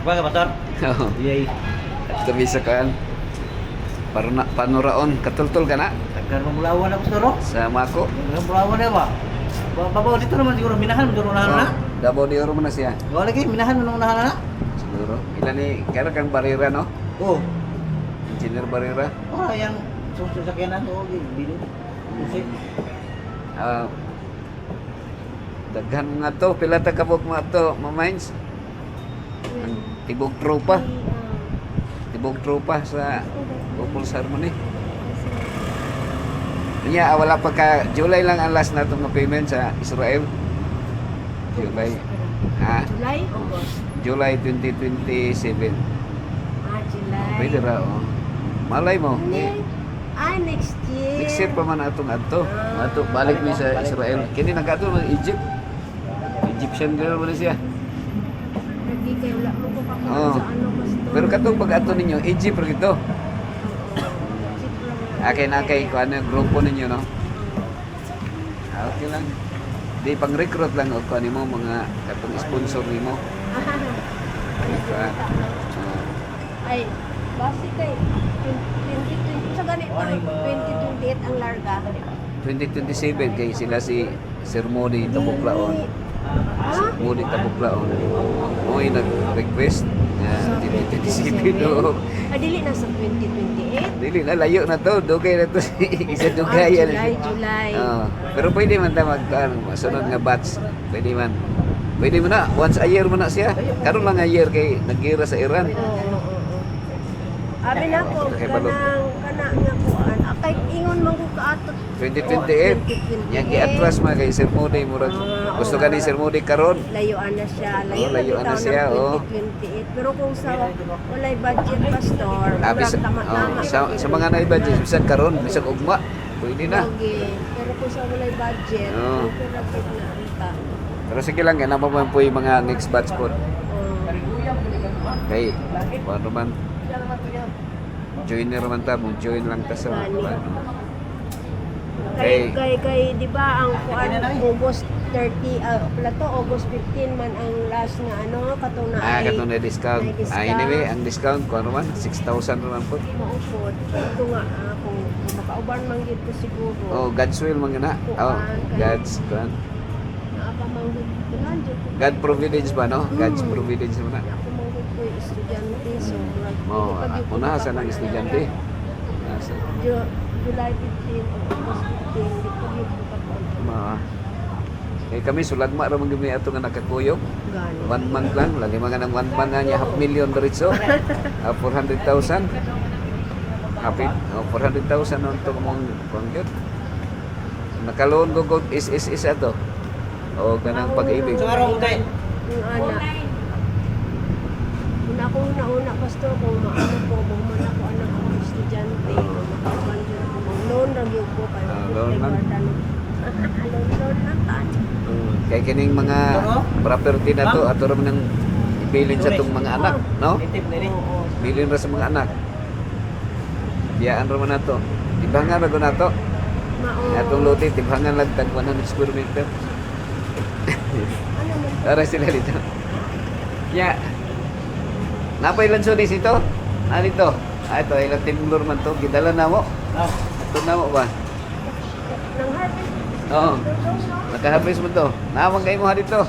Ba ka pastor? Oo. Yay. At kami sa kaan. Panuraon. Katultul ka na? Tagar mamulawan na pastor. Sa Mako. Mamulawan na ba? Babaw dito naman siguro minahan mo unahan na. Davao de Oro mo na siya. Wala lagi minahan mo unahan na. Siguro. Ilan ni kaya kang barira no? Oh. Engineer Barira. Oh, yang sasakyanan oh, bilo. Kasi Ah, daghan nga to, pila ta kabog mga to, mamines. Ang tibog tropa. Tibog tropa sa People's Harmony. Niya, wala pa ka, July lang ang last na itong payment sa Israel. July. Ha? July, August. July 2027. July. Pwede ra, oh. Malay mo. Next year. Next year pa man atong adto. Ato balik mi sa Israel. Kini nagkato ng Egypt. Egyptian girl mo na siya. Lagi kayo wala mo ko kakuha Oo. sa ano pastor. Pero katong pag-ato ninyo, Egypt ra gito. Akay ko ano yung grupo ninyo, no? Okay lang. Di pang recruit lang o kuha mo mga katong sponsor nimo. Ay, base kay 2020 sa ganito 2028 ang larga. 2027 kay sila si Sir Modi Tabuklaon. Ha? Modi Tabuklaon. Mo'y nag-request na 2027 do. Dili na sa 2028. Dili na layo na to, dugay na to isa dugayan. July. Pero pwede man ta masunod nga batch. Pwede man. Pwede mo na once a year mo na siya. Karon lang a year kay nagira sa Iran. Oo. Abi na ko Kay balot. kana nga kuan. Kay ingon man ko kaatot 2028. Yang giatras man kay Sir Modi murag gusto ka ni Sir Modi karon. layuan na siya. Layuan na bitaw siya, ng 2028. Pero kung sa walay budget pastor, Abi sa, tama-tama. sa mga na-budget bisan karon, bisan ugma. Pwede na. Lagi. Pero kung sa walay budget, Oo. okay na gid na anta. Pero sige lang, kaya naman po yung mga next batch po. Kay, ano man, joiner man ta, mong join lang ta sa Kay di ba ang kuan August 30 plato August 15 man ang last na ano katong na katong na discount. Anyway, ang discount ko ano man, 6,000 naman po. maupod. Ito nga kung makauban man gid ko siguro. Oh, God's will man na. Oh, God's plan. Naapa man gid kuan jud ko. God providence ba, no? God's providence man na. Ako man gid ko estudyante so Oh, ako na sa nang estudyante. Nasa, July 15 o August 15 di ko gid ko katon. eh kami sulagma ra man gyud ato nga nakakuyog. Gano. 1 month lang, lagi mga nang 1 month na niya, 500,000 diretso. 400,000. Happy, 400,000 on to mong kongyot. Nakaloon ko is ato. O ganang pag-ibig. sa araw tay. Yung anak. Una ko una pastor kung maano ko kung man ako anak ko estudyante kung makaban dyan ko mag loan ra gyud ko kay Loan lang. loan na tan. Kay kining mga property na to ato ra man nang ibilin sa tong mga anak, no? Native na ni. Bilin ra sa mga anak. Biyaan ra man nato. Tibangan ra gud nato. Mao. Atong lote tibangan lang tag 100 square meter. Ano man Para sila dito. Ya. Napay lan so dito? Ah dito. Ito ilang timlor man to. Gidala na mo. Ah, Ito na mo ba? nang harvest. Oo. Naka-harvest mo to. Naamang kayo mo ha dito.